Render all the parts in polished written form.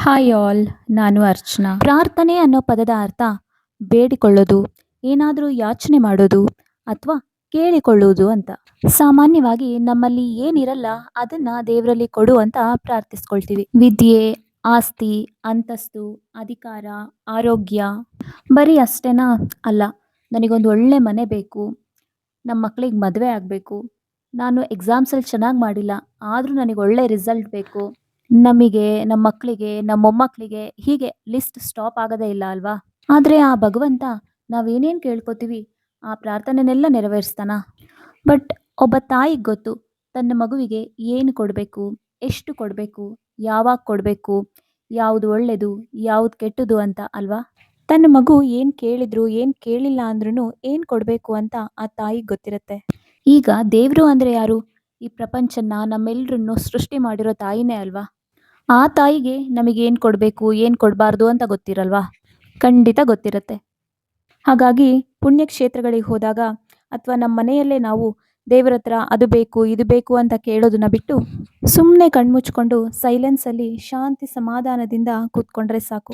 Hi all, ನಾನು ಅರ್ಚನಾ. ಪ್ರಾರ್ಥನೆ ಅನ್ನೋ ಪದದ ಅರ್ಥ ಬೇಡಿಕೊಳ್ಳೋದು, ಏನಾದರೂ ಯಾಚನೆ ಮಾಡೋದು ಅಥವಾ ಕೇಳಿಕೊಳ್ಳುವುದು ಅಂತ. ಸಾಮಾನ್ಯವಾಗಿ ನಮ್ಮಲ್ಲಿ ಏನಿರಲ್ಲ ಅದನ್ನ ದೇವರಲ್ಲಿ ಕೊಡು ಅಂತ ಪ್ರಾರ್ಥಿಸ್ಕೊಳ್ತೀವಿ. ವಿದ್ಯೆ, ಆಸ್ತಿ, ಅಂತಸ್ತು, ಅಧಿಕಾರ, ಆರೋಗ್ಯ. ಬರೀ ಅಷ್ಟೇನಾ? ಅಲ್ಲ, ನನಗೊಂದು ಒಳ್ಳೆ ಮನೆ ಬೇಕು, ನಮ್ಮ ಮಕ್ಳಿಗೆ ಮದುವೆ ಆಗಬೇಕು, ನಾನು ಎಕ್ಸಾಮ್ಸಲ್ಲಿ ಚೆನ್ನಾಗಿ ಮಾಡಿಲ್ಲ ಆದರೂ ನನಗೆ ಒಳ್ಳೆ ರಿಸಲ್ಟ್ ಬೇಕು, ನಮಗೆ, ನಮ್ಮ ಮಕ್ಕಳಿಗೆ, ನಮ್ಮ ಮೊಮ್ಮಕ್ಕಳಿಗೆ, ಹೀಗೆ ಲಿಸ್ಟ್ ಸ್ಟಾಪ್ ಆಗೋದೇ ಇಲ್ಲ ಅಲ್ವಾ? ಆದರೆ ಆ ಭಗವಂತ ನಾವೇನೇನು ಕೇಳ್ಕೊತೀವಿ ಆ ಪ್ರಾರ್ಥನೆನೆಲ್ಲ ನೆರವೇರಿಸ್ತಾನ. ಬಟ್ ಒಬ್ಬ ತಾಯಿಗೆ ಗೊತ್ತು ತನ್ನ ಮಗುವಿಗೆ ಏನು ಕೊಡಬೇಕು, ಎಷ್ಟು ಕೊಡಬೇಕು, ಯಾವಾಗ ಕೊಡಬೇಕು, ಯಾವುದು ಒಳ್ಳೆಯದು, ಯಾವುದು ಕೆಟ್ಟದು ಅಂತ ಅಲ್ವಾ? ತನ್ನ ಮಗು ಏನು ಕೇಳಿದ್ರು ಏನು ಕೇಳಿಲ್ಲ ಅಂದ್ರೂ ಏನು ಕೊಡಬೇಕು ಅಂತ ಆ ತಾಯಿಗೆ ಗೊತ್ತಿರುತ್ತೆ. ಈಗ ದೇವರು ಅಂದರೆ ಯಾರು? ಈ ಪ್ರಪಂಚನ ನಮ್ಮೆಲ್ಲರನ್ನು ಸೃಷ್ಟಿ ಮಾಡಿರೋ ತಾಯಿನೇ ಅಲ್ವಾ? ಆ ತಾಯಿಗೆ ನಮಗೇನು ಕೊಡಬೇಕು ಏನು ಕೊಡಬಾರ್ದು ಅಂತ ಗೊತ್ತಿರಲ್ವಾ? ಖಂಡಿತ ಗೊತ್ತಿರುತ್ತೆ. ಹಾಗಾಗಿ ಪುಣ್ಯಕ್ಷೇತ್ರಗಳಿಗೆ ಹೋದಾಗ ಅಥವಾ ನಮ್ಮ ಮನೆಯಲ್ಲೇ ನಾವು ದೇವರ ಹತ್ರ ಅದು ಬೇಕು ಇದು ಬೇಕು ಅಂತ ಕೇಳೋದನ್ನ ಬಿಟ್ಟು ಸುಮ್ಮನೆ ಕಣ್ಮುಚ್ಕೊಂಡು ಸೈಲೆನ್ಸಲ್ಲಿ ಶಾಂತಿ ಸಮಾಧಾನದಿಂದ ಕೂತ್ಕೊಂಡ್ರೆ ಸಾಕು.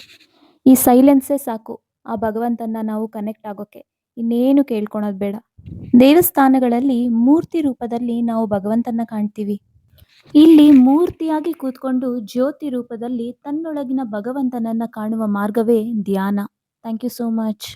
ಈ ಸೈಲೆನ್ಸೇ ಸಾಕು ಆ ಭಗವಂತನ ನಾವು ಕನೆಕ್ಟ್ ಆಗೋಕ್ಕೆ. ಇನ್ನೇನು ಕೇಳ್ಕೊಳೋದು ಬೇಡ. ದೇವಸ್ಥಾನಗಳಲ್ಲಿ ಮೂರ್ತಿ ರೂಪದಲ್ಲಿ ನಾವು ಭಗವಂತನ ಕಾಣ್ತೀವಿ. ಇಲ್ಲಿ ಮೂರ್ತಿಯಾಗಿ ಕೂತ್ಕೊಂಡು ಜ್ಯೋತಿ ರೂಪದಲ್ಲಿ ತನ್ನೊಳಗಿನ ಭಗವಂತನನ್ನ ಕಾಣುವ ಮಾರ್ಗವೇ ಧ್ಯಾನ. Thank you so much.